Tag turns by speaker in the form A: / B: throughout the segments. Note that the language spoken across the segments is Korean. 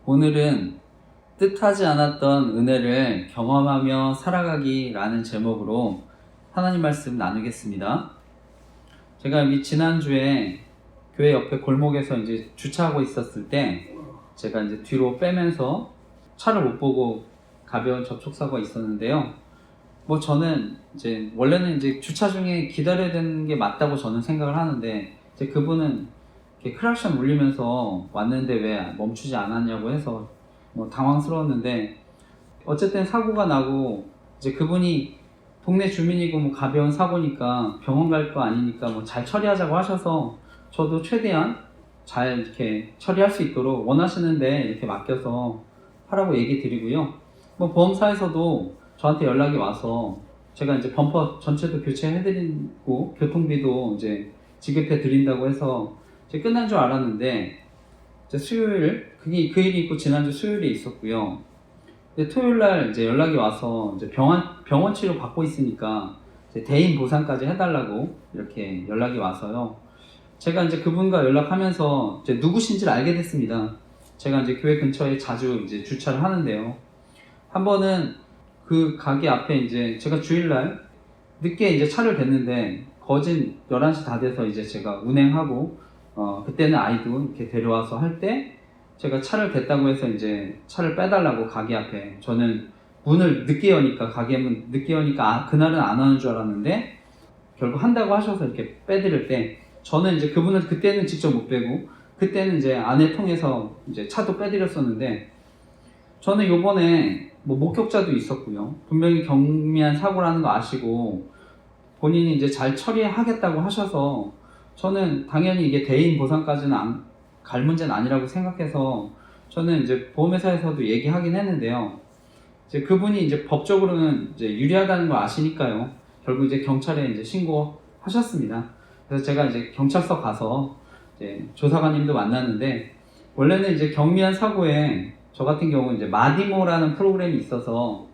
A: 오늘은 뜻하지 않았던 은혜를 경험하며 살아가기라는 제목으로 하나님 말씀 나누겠습니다. 제가 지난주에 교회 옆에 골목에서 이제 주차하고 있었을 때 제가 이제 뒤로 빼면서 차를 못 보고 가벼운 접촉사고가 있었는데요. 저는 이제 원래는 이제 주차 중에 기다려야 되는 게 맞다고 저는 생각을 하는데 이제 그분은 이렇게 크락션 울리면서 왔는데 왜 멈추지 않았냐고 해서 당황스러웠는데 어쨌든 사고가 나고 이제 그분이 동네 주민이고 가벼운 사고니까 병원 갈 거 아니니까 잘 처리하자고 하셔서 저도 최대한 잘 이렇게 처리할 수 있도록 원하시는데 이렇게 맡겨서 하라고 얘기 드리고요. 보험사에서도 저한테 연락이 와서 제가 이제 범퍼 전체도 교체해드리고 교통비도 이제 지급해 드린다고 해서 이제 끝난 줄 알았는데 이제 수요일 그 일이 있고 지난주 수요일에 있었고요. 근데 토요일 날 이제 연락이 와서 이제 병원 치료 받고 있으니까 이제 대인 보상까지 해달라고 이렇게 연락이 와서요. 제가 이제 그분과 연락하면서 이제 누구신지를 알게 됐습니다. 제가 이제 교회 근처에 자주 이제 주차를 하는데요. 한 번은 그 가게 앞에 이제 제가 주일날 늦게 이제 차를 댔는데 거진 11시 다 돼서 이제 제가 운행하고 그때는 아이도 이렇게 데려와서 할 때 제가 차를 댔다고 해서 이제 차를 빼달라고 가게 앞에 저는 문을 늦게 여니까 가게 문 늦게 여니까 그날은 안 하는 줄 알았는데 결국 한다고 하셔서 이렇게 빼드릴 때 저는 이제 그분을 그때는 직접 못 빼고 그때는 이제 아내 통해서 이제 차도 빼드렸었는데 저는 요번에 목격자도 있었고요. 분명히 경미한 사고라는 거 아시고 본인이 이제 잘 처리하겠다고 하셔서 저는 당연히 이게 대인 보상까지는 갈 문제는 아니라고 생각해서 저는 이제 보험회사에서도 얘기하긴 했는데요. 이제 그분이 이제 법적으로는 이제 유리하다는 걸 아시니까요. 결국 이제 경찰에 이제 신고하셨습니다. 그래서 제가 이제 경찰서 가서 이제 조사관님도 만났는데 원래는 이제 경미한 사고에 저 같은 경우는 이제 마디모라는 프로그램이 있어서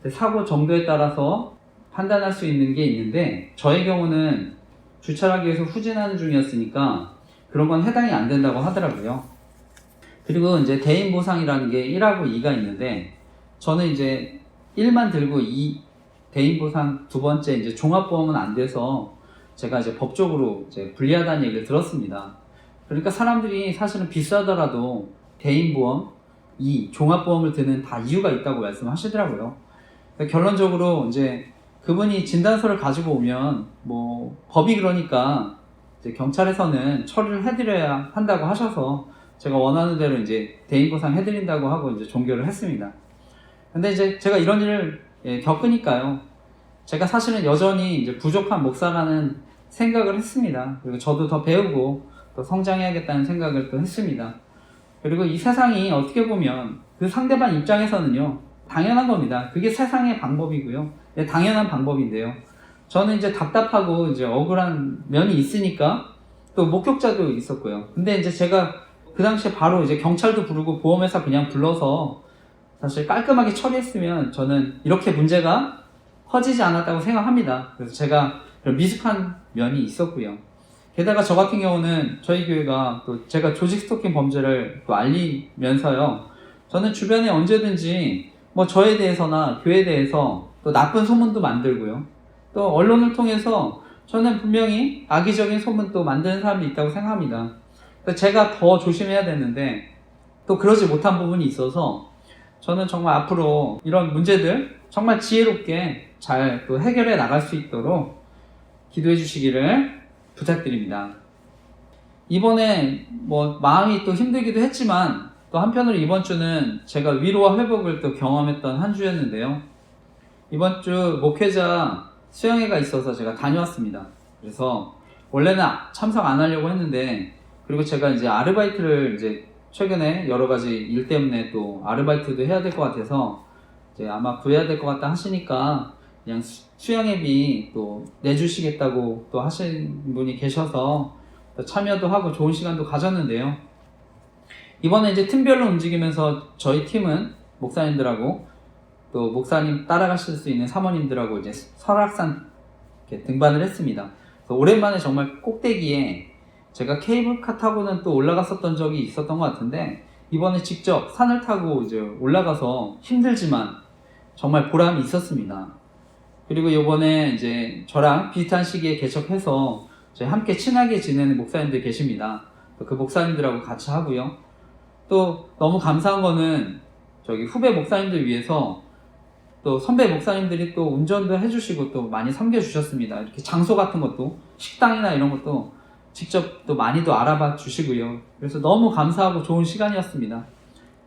A: 사고 정도에 따라서 판단할 수 있는 게 있는데 저의 경우는 주차를 하기 위해서 후진하는 중이었으니까 그런 건 해당이 안 된다고 하더라고요. 그리고 이제 대인 보상이라는 게 1하고 2가 있는데 저는 이제 1만 들고 2 대인 보상 두 번째 이제 종합보험은 안 돼서 제가 이제 법적으로 이제 불리하다는 얘기를 들었습니다. 그러니까 사람들이 사실은 비싸더라도 대인보험 2 종합보험을 드는 다 이유가 있다고 말씀하시더라고요. 그러니까 결론적으로 이제 그분이 진단서를 가지고 오면 법이 그러니까 이제 경찰에서는 처리를 해드려야 한다고 하셔서 제가 원하는 대로 이제 대인 보상 해드린다고 하고 이제 종결을 했습니다. 근데 이제 제가 이런 일을 겪으니까요. 제가 사실은 여전히 이제 부족한 목사라는 생각을 했습니다. 그리고 저도 더 배우고 더 성장해야겠다는 생각을 또 했습니다. 그리고 이 세상이 어떻게 보면 그 상대방 입장에서는요, 당연한 겁니다. 그게 세상의 방법이고요. 당연한 방법인데요. 저는 이제 답답하고 이제 억울한 면이 있으니까 또 목격자도 있었고요. 근데 이제 제가 그 당시에 바로 이제 경찰도 부르고 보험회사 그냥 불러서 사실 깔끔하게 처리했으면 저는 이렇게 문제가 커지지 않았다고 생각합니다. 그래서 제가 미숙한 면이 있었고요. 게다가 저 같은 경우는 저희 교회가 또 제가 조직 스토킹 범죄를 또 알리면서요. 저는 주변에 언제든지 저에 대해서나 교회에 대해서 또 나쁜 소문도 만들고요. 또 언론을 통해서 저는 분명히 악의적인 소문도 만드는 사람이 있다고 생각합니다. 제가 더 조심해야 되는데 또 그러지 못한 부분이 있어서 저는 정말 앞으로 이런 문제들 정말 지혜롭게 잘 또 해결해 나갈 수 있도록 기도해 주시기를 부탁드립니다. 이번에 마음이 또 힘들기도 했지만 또 한편으로 이번 주는 제가 위로와 회복을 또 경험했던 한 주였는데요. 이번 주 목회자 수양회가 있어서 제가 다녀왔습니다. 그래서 원래는 참석 안 하려고 했는데 그리고 제가 이제 아르바이트를 이제 최근에 여러 가지 일 때문에 또 아르바이트도 해야 될 것 같아서 이제 아마 구해야 될 것 같다 하시니까 그냥 수양회비 또 내주시겠다고 또 하신 분이 계셔서 또 참여도 하고 좋은 시간도 가졌는데요. 이번에 이제 팀별로 움직이면서 저희 팀은 목사님들하고 또 목사님 따라가실 수 있는 사모님들하고 이제 설악산 이렇게 등반을 했습니다. 그래서 오랜만에 정말 꼭대기에 제가 케이블카 타고는 또 올라갔었던 적이 있었던 것 같은데 이번에 직접 산을 타고 이제 올라가서 힘들지만 정말 보람이 있었습니다. 그리고 이번에 이제 저랑 비슷한 시기에 개척해서 함께 친하게 지내는 목사님들 계십니다. 그 목사님들하고 같이 하고요. 또 너무 감사한 거는 저기 후배 목사님들 위해서 또 선배 목사님들이 또 운전도 해주시고 또 많이 섬겨주셨습니다. 이렇게 장소 같은 것도 식당이나 이런 것도 직접 또 많이도 알아봐 주시고요. 그래서 너무 감사하고 좋은 시간이었습니다.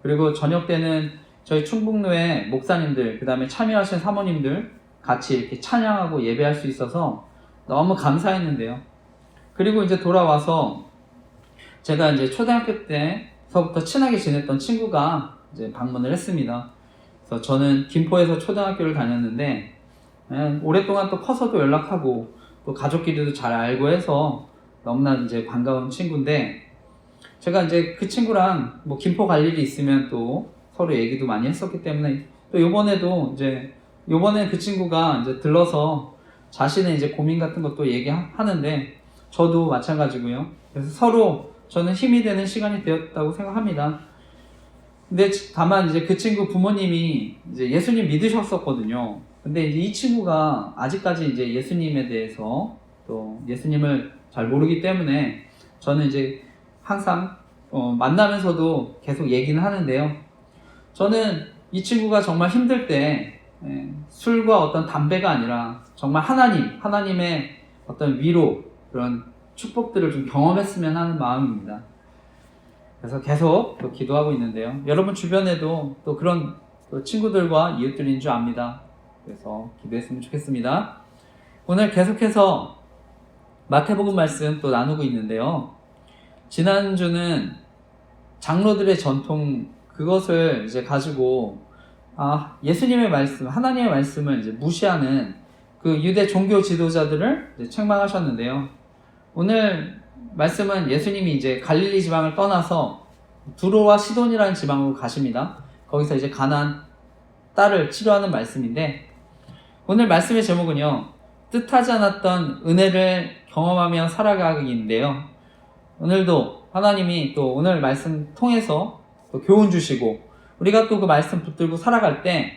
A: 그리고 저녁 때는 저희 충북로의 목사님들, 그 다음에 참여하신 사모님들 같이 이렇게 찬양하고 예배할 수 있어서 너무 감사했는데요. 그리고 이제 돌아와서 제가 이제 초등학교 때서부터 친하게 지냈던 친구가 이제 방문을 했습니다. 그래서 저는 김포에서 초등학교를 다녔는데 오랫동안 또 커서도 연락하고 또 가족끼리도 잘 알고 해서 너무나 이제 반가운 친구인데, 제가 이제 그 친구랑 뭐 김포 갈 일이 있으면 또 서로 얘기도 많이 했었기 때문에 또 요번에도 이제 요번에 그 친구가 이제 들러서 자신의 이제 고민 같은 것도 얘기하는데 저도 마찬가지고요. 그래서 서로 저는 힘이 되는 시간이 되었다고 생각합니다. 근데 다만 이제 그 친구 부모님이 이제 예수님 믿으셨었거든요. 근데 이제 이 친구가 아직까지 이제 예수님에 대해서 또 예수님을 잘 모르기 때문에 저는 이제 항상 만나면서도 계속 얘기는 하는데요. 저는 이 친구가 정말 힘들 때 술과 어떤 담배가 아니라 정말 하나님의 어떤 위로, 그런 축복들을 좀 경험했으면 하는 마음입니다. 그래서 계속 또 기도하고 있는데요. 여러분 주변에도 또 그런 또 친구들과 이웃들인 줄 압니다. 그래서 기도했으면 좋겠습니다. 오늘 계속해서 마태복음 말씀 또 나누고 있는데요. 지난주는 장로들의 전통, 그것을 이제 가지고 예수님의 말씀, 하나님의 말씀을 이제 무시하는 그 유대 종교 지도자들을 이제 책망하셨는데요. 오늘 말씀은 예수님이 이제 갈릴리 지방을 떠나서 두로와 시돈이라는 지방으로 가십니다. 거기서 이제 가나안 딸을 치료하는 말씀인데, 오늘 말씀의 제목은요, 뜻하지 않았던 은혜를 경험하며 살아가기인데요. 오늘도 하나님이 또 오늘 말씀 통해서 또 교훈 주시고 우리가 또 그 말씀 붙들고 살아갈 때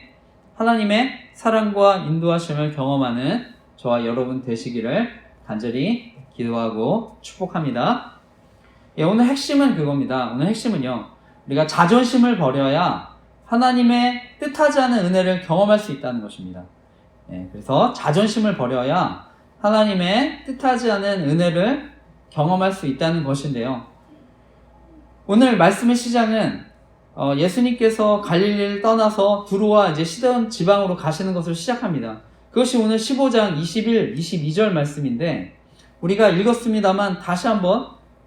A: 하나님의 사랑과 인도하심을 경험하는 저와 여러분 되시기를 간절히 기도하고 축복합니다. 오늘 핵심은 그겁니다. 오늘 핵심은요, 우리가 자존심을 버려야 하나님의 뜻하지 않은 은혜를 경험할 수 있다는 것입니다. 그래서 자존심을 버려야 하나님의 뜻하지 않은 은혜를 경험할 수 있다는 것인데요. 오늘 말씀의 시작은 예수님께서 갈릴리를 떠나서 두로와 이제 시돈 지방으로 가시는 것을 시작합니다. 그것이 오늘 15장 21, 22절 말씀인데, 우리가 읽었습니다만 다시 한번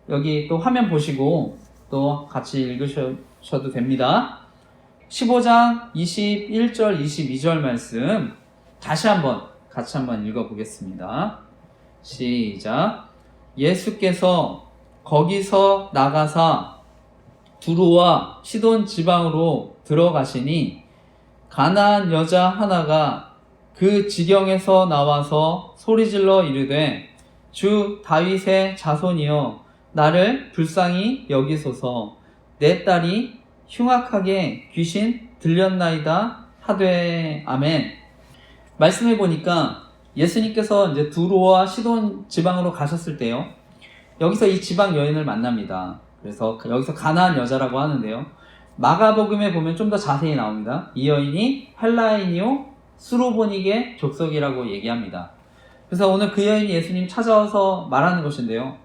A: 여기 또 화면 보시고 또 같이 읽으셔도 됩니다. 15장 21절, 22절 말씀 다시 한번 같이 한번 읽어보겠습니다. 시작. 예수께서 거기서 나가사 두로와 시돈 지방으로 들어가시니 가나안 여자 하나가 그 지경에서 나와서 소리질러 이르되 주 다윗의 자손이여 나를 불쌍히 여기소서, 내 딸이 흉악하게 귀신 들렸나이다 하되. 아멘. 말씀해 보니까 예수님께서 이제 두로와 시돈 지방으로 가셨을 때요, 여기서 이 지방 여인을 만납니다. 그래서 여기서 가나안 여자라고 하는데요, 마가복음에 보면 좀 더 자세히 나옵니다. 이 여인이 헬라인이요 수로보닉의 족속이라고 얘기합니다. 그래서 오늘 그 여인이 예수님 찾아와서 말하는 것인데요,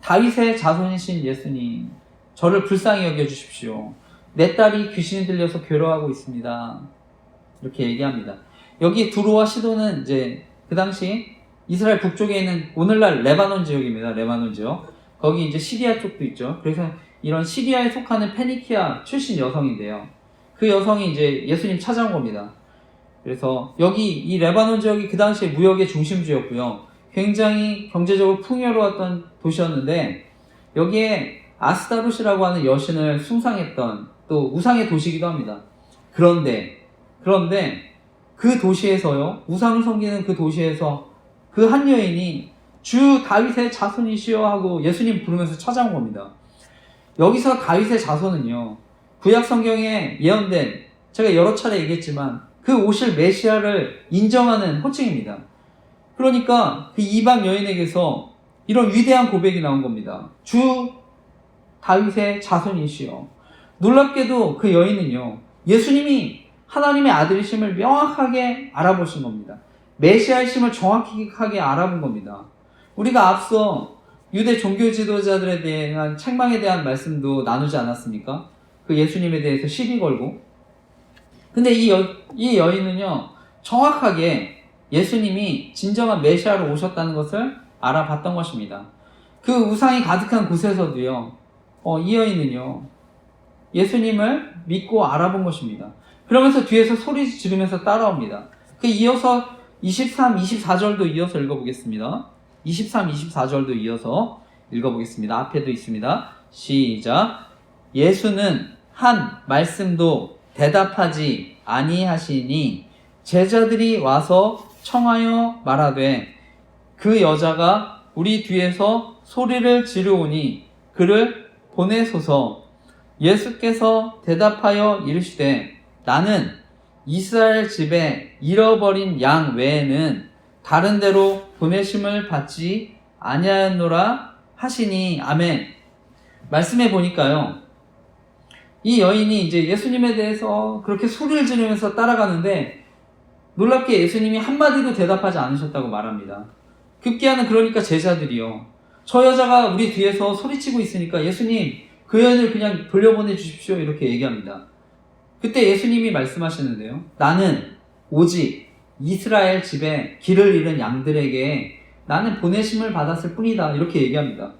A: 다윗의 자손이신 예수님, 저를 불쌍히 여겨주십시오. 내 딸이 귀신이 들려서 괴로워하고 있습니다. 이렇게 얘기합니다. 여기 두로와 시돈은 이제 그 당시 이스라엘 북쪽에 있는 오늘날 레바논 지역입니다. 레바논 지역. 거기 이제 시리아 쪽도 있죠. 그래서 이런 시리아에 속하는 페니키아 출신 여성인데요, 그 여성이 이제 예수님 찾아온 겁니다. 그래서 여기 이 레바논 지역이 그 당시에 무역의 중심지였고요, 굉장히 경제적으로 풍요로웠던 도시였는데, 여기에 아스타롯이라고 하는 여신을 숭상했던 또 우상의 도시이기도 합니다. 그런데 그 도시에서요, 우상을 섬기는 그 도시에서 그 한 여인이 주 다윗의 자손이시여 하고 예수님 부르면서 찾아온 겁니다. 여기서 다윗의 자손은요, 구약 성경에 예언된, 제가 여러 차례 얘기했지만 그 오실 메시아를 인정하는 호칭입니다. 그러니까 그 이방 여인에게서 이런 위대한 고백이 나온 겁니다. 주 다윗의 자손이시여. 놀랍게도 그 여인은요, 예수님이 하나님의 아들이심을 명확하게 알아보신 겁니다. 메시아이심을 정확하게 알아본 겁니다. 우리가 앞서 유대 종교 지도자들에 대한 책망에 대한 말씀도 나누지 않았습니까? 그 예수님에 대해서 시비 걸고. 근데 이 여인은요, 정확하게 예수님이 진정한 메시아로 오셨다는 것을 알아봤던 것입니다. 그 우상이 가득한 곳에서도요, 이 여인은요, 예수님을 믿고 알아본 것입니다. 그러면서 뒤에서 소리 지르면서 따라옵니다. 이어서 23, 24절도 이어서 읽어보겠습니다. 23, 24절도 이어서 읽어보겠습니다. 앞에도 있습니다. 시작. 예수는 한 말씀도 대답하지 아니하시니 제자들이 와서 청하여 말하되 그 여자가 우리 뒤에서 소리를 지르오니 그를 보내소서. 예수께서 대답하여 이르시되 나는 이스라엘 집에 잃어버린 양 외에는 다른 데로 보내심을 받지 아니하였노라 하시니. 아멘. 말씀해 보니까요, 이 여인이 이제 예수님에 대해서 그렇게 소리를 지르면서 따라가는데 놀랍게 예수님이 한마디도 대답하지 않으셨다고 말합니다. 급기야는 그러니까 제자들이요, 저 여자가 우리 뒤에서 소리치고 있으니까 예수님 그 여인을 그냥 돌려보내 주십시오, 이렇게 얘기합니다. 그때 예수님이 말씀하시는데요, 나는 오직 이스라엘 집에 길을 잃은 양들에게 나는 보내심을 받았을 뿐이다, 이렇게 얘기합니다.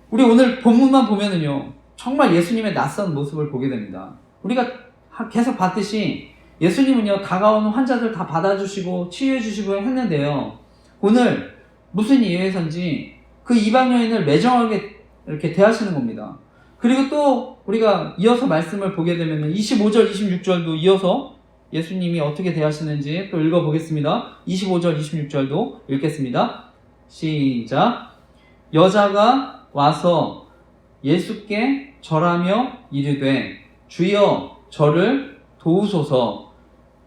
A: 우리 오늘 본문만 보면은요, 정말 예수님의 낯선 모습을 보게 됩니다. 우리가 계속 봤듯이 예수님은요, 다가오는 환자들 다 받아주시고 치유해주시고 했는데요, 오늘 무슨 이유에선지 그 이방 여인을 매정하게 이렇게 대하시는 겁니다. 그리고 또 우리가 이어서 말씀을 보게 되면 25절, 26절도 이어서 예수님이 어떻게 대하시는지 또 읽어보겠습니다. 25절, 26절도 읽겠습니다. 시작. 여자가 와서 예수께 절하며 이르되 주여 저를 도우소서.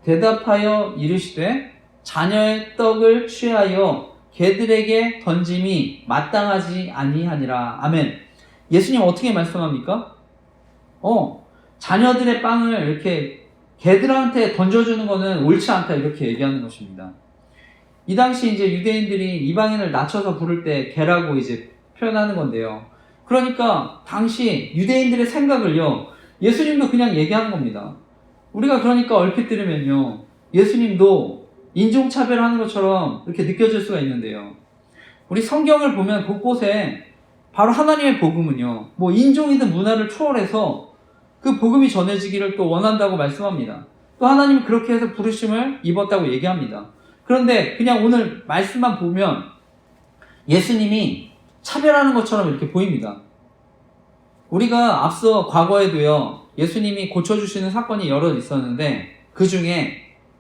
A: 대답하여 이르시되 자녀의 떡을 취하여 개들에게 던짐이 마땅하지 아니하니라. 아멘. 예수님 어떻게 말씀합니까? 자녀들의 빵을 이렇게 개들한테 던져주는 것은 옳지 않다, 이렇게 얘기하는 것입니다. 이 당시 이제 유대인들이 이방인을 낮춰서 부를 때 개라고 이제 표현하는 건데요. 그러니까 당시 유대인들의 생각을요, 예수님도 그냥 얘기하는 겁니다. 우리가 그러니까 얼핏 들으면요, 예수님도 인종차별하는 것처럼 이렇게 느껴질 수가 있는데요. 우리 성경을 보면 곳곳에 바로 하나님의 복음은요, 뭐 인종이든 문화를 초월해서 그 복음이 전해지기를 또 원한다고 말씀합니다. 또 하나님은 그렇게 해서 부르심을 입었다고 얘기합니다. 그런데 그냥 오늘 말씀만 보면 예수님이 차별하는 것처럼 이렇게 보입니다. 우리가 앞서 과거에도요, 예수님이 고쳐주시는 사건이 여러 있었는데 그 중에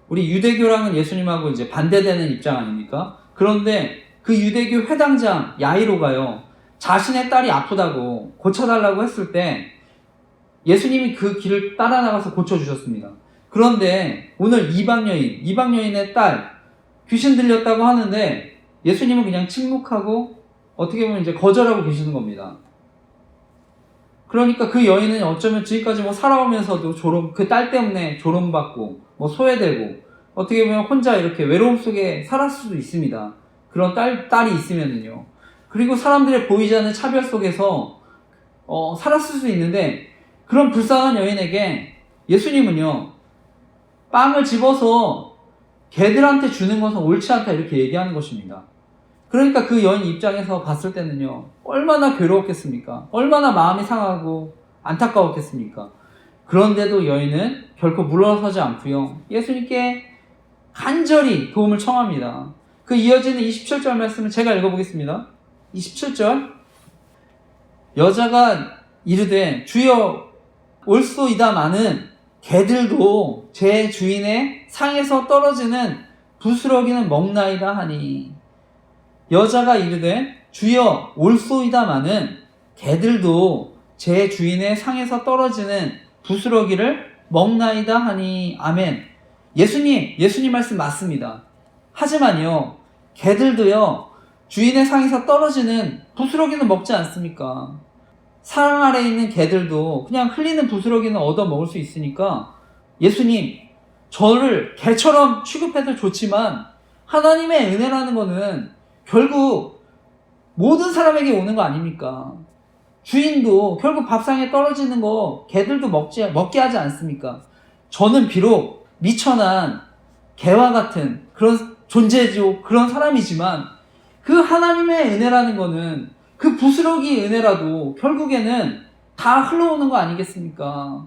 A: 우리 유대교랑은 예수님하고 이제 반대되는 입장 아닙니까? 그런데 그 유대교 회당장 야이로가요, 자신의 딸이 아프다고 고쳐달라고 했을 때 예수님이 그 길을 따라 나가서 고쳐주셨습니다. 그런데 오늘 이방 여인의 딸 귀신 들렸다고 하는데 예수님은 그냥 침묵하고 어떻게 보면 이제 거절하고 계시는 겁니다. 그러니까 그 여인은 어쩌면 지금까지 뭐 살아오면서도 그 딸 때문에 조롱받고 뭐 소외되고 어떻게 보면 혼자 이렇게 외로움 속에 살았을 수도 있습니다. 그런 딸이 있으면은요. 그리고 사람들의 보이지 않는 차별 속에서 살았을 수 있는데, 그런 불쌍한 여인에게 예수님은요, 빵을 집어서 개들한테 주는 것은 옳지 않다, 이렇게 얘기하는 것입니다. 그러니까 그 여인 입장에서 봤을 때는요, 얼마나 괴로웠겠습니까? 얼마나 마음이 상하고 안타까웠겠습니까? 그런데도 여인은 결코 물러서지 않고요, 예수님께 간절히 도움을 청합니다. 그 이어지는 27절 말씀을 제가 읽어보겠습니다. 27절. 여자가 이르되 주여 올소이다마는 개들도 제 주인의 상에서 떨어지는 부스러기는 먹나이다 하니. 여자가 이르되 주여 올소이다마는 개들도 제 주인의 상에서 떨어지는 부스러기를 먹나이다 하니 아멘. 예수님 말씀 맞습니다. 하지만요, 개들도요, 주인의 상에서 떨어지는 부스러기는 먹지 않습니까? 상 아래에 있는 개들도 그냥 흘리는 부스러기는 얻어 먹을 수 있으니까 예수님, 저를 개처럼 취급해도 좋지만 하나님의 은혜라는 거는 결국 모든 사람에게 오는 거 아닙니까? 주인도 결국 밥상에 떨어지는 거 개들도 먹게 하지 않습니까? 저는 비록 미천한 개와 같은 그런 존재죠. 그런 사람이지만 그 하나님의 은혜라는 거는 그 부스러기 은혜라도 결국에는 다 흘러오는 거 아니겠습니까?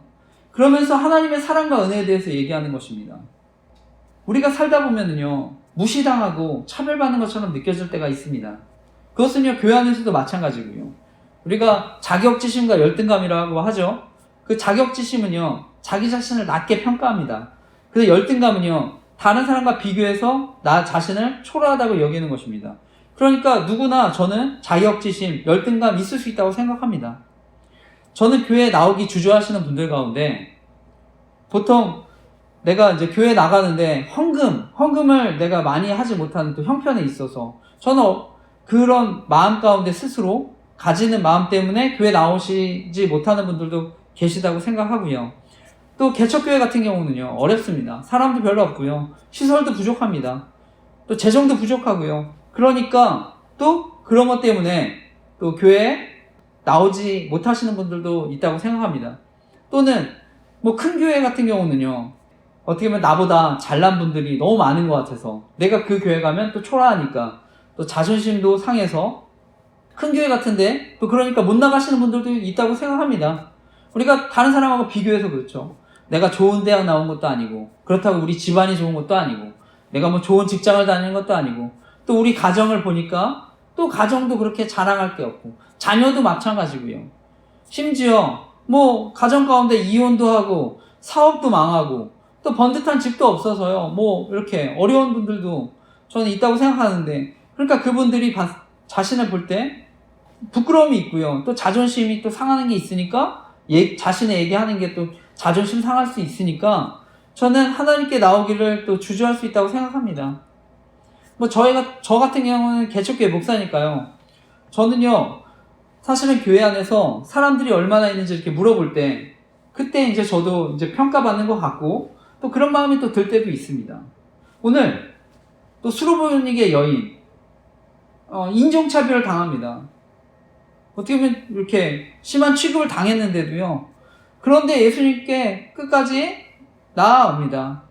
A: 그러면서 하나님의 사랑과 은혜에 대해서 얘기하는 것입니다. 우리가 살다 보면은요, 무시당하고 차별받는 것처럼 느껴질 때가 있습니다. 그것은요, 교회 안에서도 마찬가지고요. 우리가 자격지심과 열등감이라고 하죠. 그 자격지심은요, 자기 자신을 낮게 평가합니다. 그래서 열등감은요, 다른 사람과 비교해서 나 자신을 초라하다고 여기는 것입니다. 그러니까 누구나 저는 자격지심, 열등감 있을 수 있다고 생각합니다. 저는 교회에 나오기 주저하시는 분들 가운데 보통 내가 이제 교회 나가는데 헌금을 내가 많이 하지 못하는 또 형편에 있어서 저는 그런 마음 가운데 스스로 가지는 마음 때문에 교회 나오시지 못하는 분들도 계시다고 생각하고요. 또 개척교회 같은 경우는요, 어렵습니다. 사람도 별로 없고요. 시설도 부족합니다. 또 재정도 부족하고요. 그러니까 또 그런 것 때문에 또 교회에 나오지 못하시는 분들도 있다고 생각합니다. 또는 뭐 큰 교회 같은 경우는요, 어떻게 보면 나보다 잘난 분들이 너무 많은 것 같아서 내가 그 교회 가면 또 초라하니까 또 자존심도 상해서 큰 교회 같은데 또 그러니까 못 나가시는 분들도 있다고 생각합니다. 우리가 다른 사람하고 비교해서 그렇죠. 내가 좋은 대학 나온 것도 아니고 그렇다고 우리 집안이 좋은 것도 아니고 내가 뭐 좋은 직장을 다니는 것도 아니고 또 우리 가정을 보니까 또 가정도 그렇게 자랑할 게 없고 자녀도 마찬가지고요. 심지어 뭐 가정 가운데 이혼도 하고 사업도 망하고 또 번듯한 집도 없어서요. 뭐 이렇게 어려운 분들도 저는 있다고 생각하는데 그러니까 그분들이 자신을 볼 때 부끄러움이 있고요. 또 자존심이 또 상하는 게 있으니까 자신의 얘기하는 게 또 자존심 상할 수 있으니까 저는 하나님께 나오기를 또 주저할 수 있다고 생각합니다. 뭐 저 같은 경우는 개척교회 목사니까요. 저는요, 사실은 교회 안에서 사람들이 얼마나 있는지 이렇게 물어볼 때 그때 이제 저도 이제 평가받는 것 같고 또 그런 마음이 또 들 때도 있습니다. 오늘 또 수로보니게 여인 인종차별을 당합니다. 어떻게 보면 이렇게 심한 취급을 당했는데도요. 그런데 예수님께 끝까지 나아옵니다.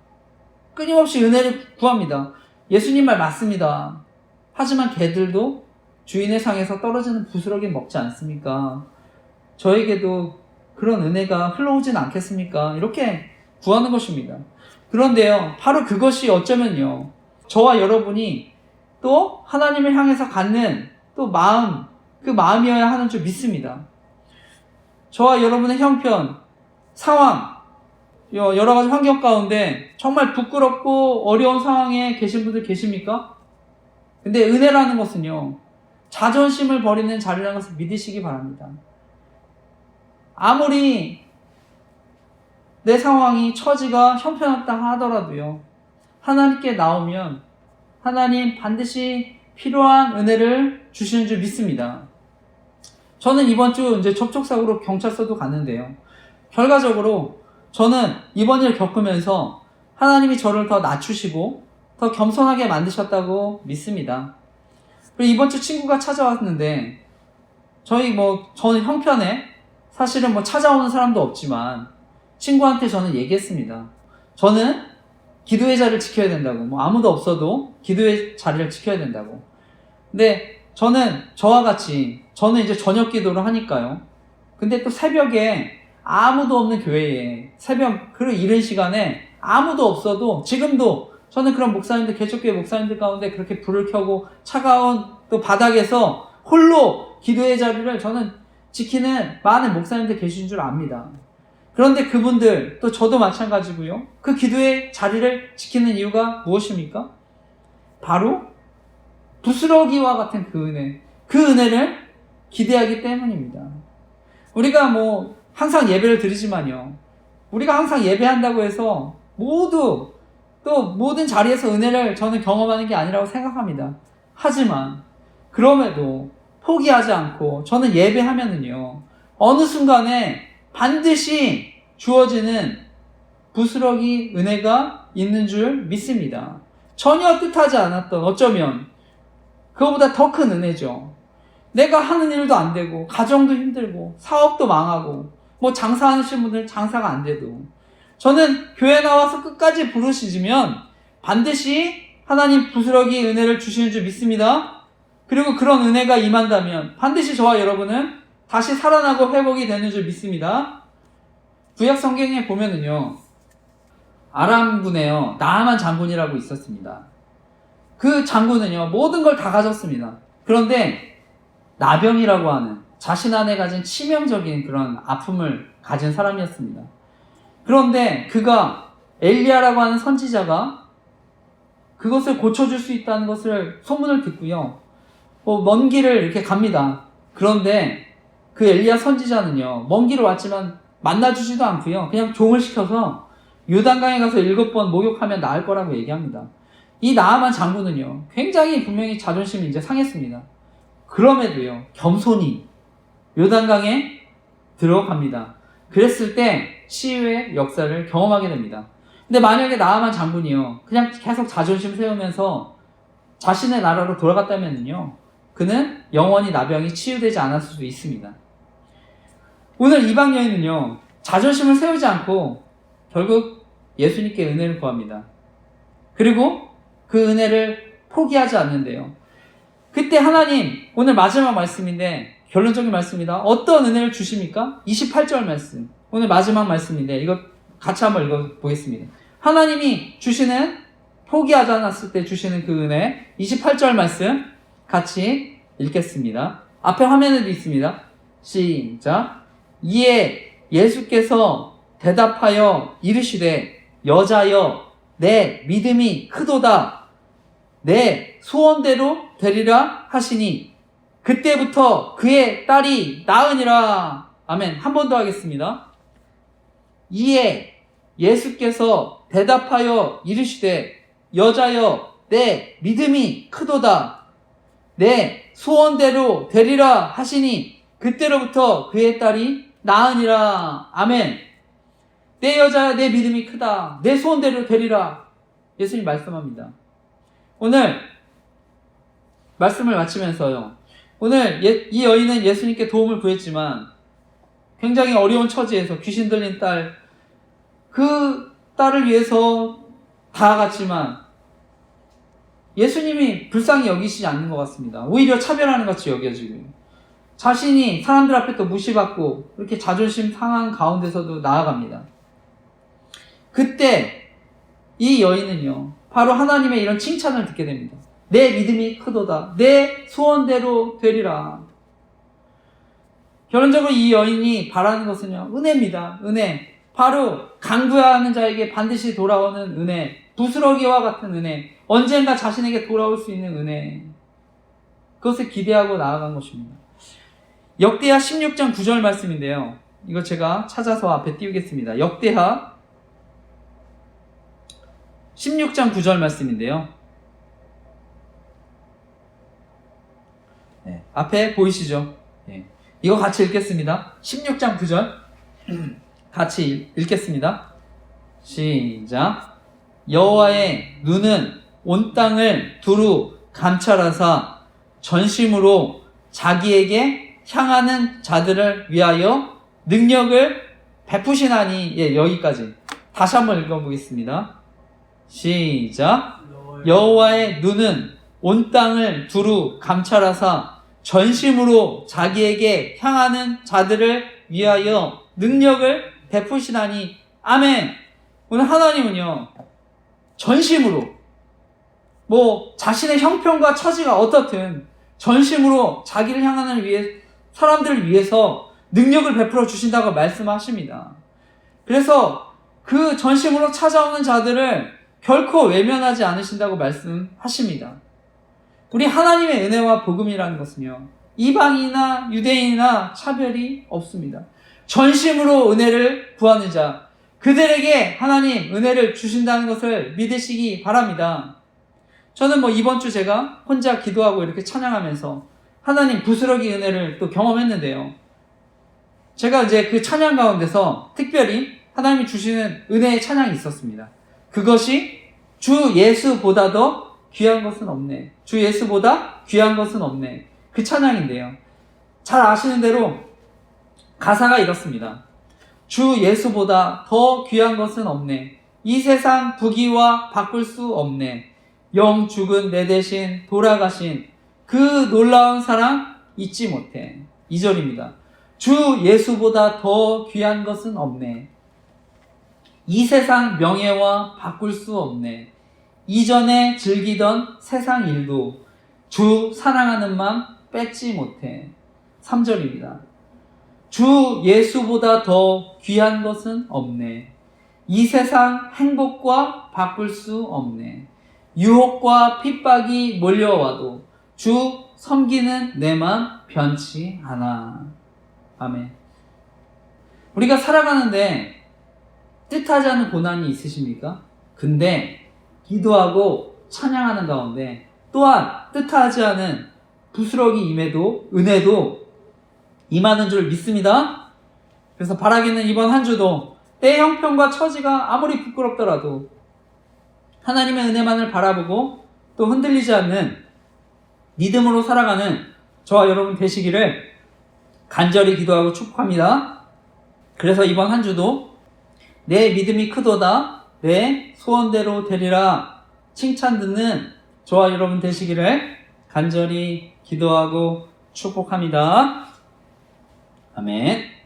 A: 끊임없이 은혜를 구합니다. 예수님 말 맞습니다. 하지만 개들도 주인의 상에서 떨어지는 부스러기 먹지 않습니까? 저에게도 그런 은혜가 흘러오진 않겠습니까? 이렇게 구하는 것입니다. 그런데요, 바로 그것이 어쩌면요, 저와 여러분이 또 하나님을 향해서 갖는 또 마음, 그 마음이어야 하는 줄 믿습니다. 저와 여러분의 형편, 상황, 여러 가지 환경 가운데 정말 부끄럽고 어려운 상황에 계신 분들 계십니까? 근데 은혜라는 것은요, 자존심을 버리는 자리라는 것을 믿으시기 바랍니다. 아무리 내 상황이 처지가 형편없다 하더라도요, 하나님께 나오면 하나님 반드시 필요한 은혜를 주시는 줄 믿습니다. 저는 이번 주 이제 접촉사고로 경찰서도 갔는데요. 결과적으로 저는 이번 일을 겪으면서 하나님이 저를 더 낮추시고 더 겸손하게 만드셨다고 믿습니다. 그리고 이번 주 친구가 찾아왔는데 저는 형편에 사실은 뭐 찾아오는 사람도 없지만 친구한테 저는 얘기했습니다. 저는 기도의 자리를 지켜야 된다고. 뭐 아무도 없어도 기도의 자리를 지켜야 된다고. 근데 저는 저와 같이 저는 이제 저녁 기도를 하니까요. 근데 또 새벽에 아무도 없는 교회에 새벽 그 이른 시간에 아무도 없어도 지금도 저는 그런 목사님들, 개척교회 목사님들 가운데 그렇게 불을 켜고 차가운 또 바닥에서 홀로 기도의 자리를 저는 지키는 많은 목사님들 계신 줄 압니다. 그런데 그분들, 또 저도 마찬가지고요. 그 기도의 자리를 지키는 이유가 무엇입니까? 바로 부스러기와 같은 그 은혜를 기대하기 때문입니다. 우리가 뭐 항상 예배를 드리지만요, 우리가 항상 예배한다고 해서 모두 또 모든 자리에서 은혜를 저는 경험하는 게 아니라고 생각합니다. 하지만 그럼에도 포기하지 않고 저는 예배하면은요, 어느 순간에 반드시 주어지는 부스러기 은혜가 있는 줄 믿습니다. 전혀 뜻하지 않았던, 어쩌면 그거보다 더 큰 은혜죠. 내가 하는 일도 안 되고, 가정도 힘들고, 사업도 망하고, 뭐 장사하시는 분들 장사가 안 돼도, 저는 교회 나와서 끝까지 부르시면 반드시 하나님 부스러기 은혜를 주시는 줄 믿습니다. 그리고 그런 은혜가 임한다면 반드시 저와 여러분은 다시 살아나고 회복이 되는 줄 믿습니다. 구약 성경에 보면은요, 아람군에요, 나아만 장군이라고 있었습니다. 그 장군은요, 모든 걸 다 가졌습니다. 그런데 나병이라고 하는 자신 안에 가진 치명적인 그런 아픔을 가진 사람이었습니다. 그런데 그가, 엘리야라고 하는 선지자가 그것을 고쳐줄 수 있다는 것을 소문을 듣고요, 먼 길을 이렇게 갑니다. 그런데 그 엘리야 선지자는요, 먼 길을 왔지만 만나주지도 않고요, 그냥 종을 시켜서 요단강에 가서 7번 목욕하면 나을 거라고 얘기합니다. 이 나아만 장군은요, 굉장히 분명히 자존심이 이제 상했습니다. 그럼에도요, 겸손히 요단강에 들어갑니다. 그랬을 때 치유의 역사를 경험하게 됩니다. 근데 만약에 나아만 장군이요, 그냥 계속 자존심 세우면서 자신의 나라로 돌아갔다면요, 그는 영원히 나병이 치유되지 않았을 수도 있습니다. 오늘 이방 여인은요, 자존심을 세우지 않고 결국 예수님께 은혜를 구합니다. 그리고 그 은혜를 포기하지 않는데요, 그때 하나님, 오늘 마지막 말씀인데 결론적인 말씀입니다. 어떤 은혜를 주십니까? 28절 말씀, 오늘 마지막 말씀인데 이거 같이 한번 읽어보겠습니다. 하나님이 주시는, 포기하지 않았을 때 주시는 그 은혜, 28절 말씀 같이 읽겠습니다. 앞에 화면에도 있습니다. 시작. 이에 예수께서 대답하여 이르시되, 여자여, 내 믿음이 크도다. 내 소원대로 되리라 하시니 그때부터 그의 딸이 나으니라. 아멘. 한 번 더 하겠습니다. 이에 예수께서 대답하여 이르시되, 여자여, 내 믿음이 크도다. 내 소원대로 되리라 하시니 그때로부터 그의 딸이 나으니라. 아멘. 내 여자야, 내 믿음이 크다. 내 소원대로 되리라. 예수님 말씀합니다. 오늘 말씀을 마치면서요, 오늘 이 여인은 예수님께 도움을 구했지만 굉장히 어려운 처지에서 귀신 들린 딸, 그 딸을 위해서 다가갔지만 예수님이 불쌍히 여기시지 않는 것 같습니다. 오히려 차별하는 것 같이 여겨지고, 자신이 사람들 앞에 또 무시받고 이렇게 자존심 상한 가운데서도 나아갑니다. 그때 이 여인은요, 바로 하나님의 이런 칭찬을 듣게 됩니다. 내 믿음이 크도다. 내 소원대로 되리라. 결론적으로 이 여인이 바라는 것은요, 은혜입니다. 은혜. 바로 간구하는 자에게 반드시 돌아오는 은혜. 부스러기와 같은 은혜. 언젠가 자신에게 돌아올 수 있는 은혜. 그것을 기대하고 나아간 것입니다. 역대하 16장 9절 말씀인데요, 이거 제가 찾아서 앞에 띄우겠습니다. 역대하 16장 9절 말씀인데요, 네, 앞에 보이시죠? 네, 이거 같이 읽겠습니다. 16장 9절 같이 읽겠습니다. 시작. 여호와의 눈은 온 땅을 두루 감찰하사 전심으로 자기에게 향하는 자들을 위하여 능력을 베푸시나니. 예, 여기까지 다시 한번 읽어보겠습니다. 시작. 여호와의 눈은 온 땅을 두루 감찰하사 전심으로 자기에게 향하는 자들을 위하여 능력을 베푸시나니. 아멘. 오늘 하나님은요, 전심으로, 자신의 형편과 처지가 어떻든 전심으로 자기를 향하는 사람들을 위해서 능력을 베풀어 주신다고 말씀하십니다. 그래서 그 전심으로 찾아오는 자들을 결코 외면하지 않으신다고 말씀하십니다. 우리 하나님의 은혜와 복음이라는 것은요, 이방인이나 유대인이나 차별이 없습니다. 전심으로 은혜를 구하는 자, 그들에게 하나님 은혜를 주신다는 것을 믿으시기 바랍니다. 저는 이번 주 제가 혼자 기도하고 이렇게 찬양하면서 하나님 부스러기 은혜를 또 경험했는데요. 제가 이제 그 찬양 가운데서 특별히 하나님이 주시는 은혜의 찬양이 있었습니다. 그것이 주 예수보다 더 귀한 것은 없네. 주 예수보다 귀한 것은 없네. 그 찬양인데요. 잘 아시는 대로 가사가 이렇습니다. 주 예수보다 더 귀한 것은 없네. 이 세상 부귀와 바꿀 수 없네. 영 죽은 내 대신 돌아가신 그 놀라운 사랑 잊지 못해. 2절입니다. 주 예수보다 더 귀한 것은 없네. 이 세상 명예와 바꿀 수 없네. 이전에 즐기던 세상 일도 주 사랑하는 맘 뺏지 못해. 3절입니다. 주 예수보다 더 귀한 것은 없네. 이 세상 행복과 바꿀 수 없네. 유혹과 핍박이 몰려와도 주 섬기는 내 맘 변치 않아. 아멘. 우리가 살아가는데 뜻하지 않은 고난이 있으십니까? 근데 기도하고 찬양하는 가운데 또한 뜻하지 않은 부스러기 임에도 은혜도 임하는 줄 믿습니다. 그래서 바라기는 이번 한 주도 때 형편과 처지가 아무리 부끄럽더라도 하나님의 은혜만을 바라보고 또 흔들리지 않는 믿음으로 살아가는 저와 여러분 되시기를 간절히 기도하고 축복합니다. 그래서 이번 한 주도 내 믿음이 크도다 내 소원대로 되리라 칭찬 듣는 저와 여러분 되시기를 간절히 기도하고 축복합니다. 아멘.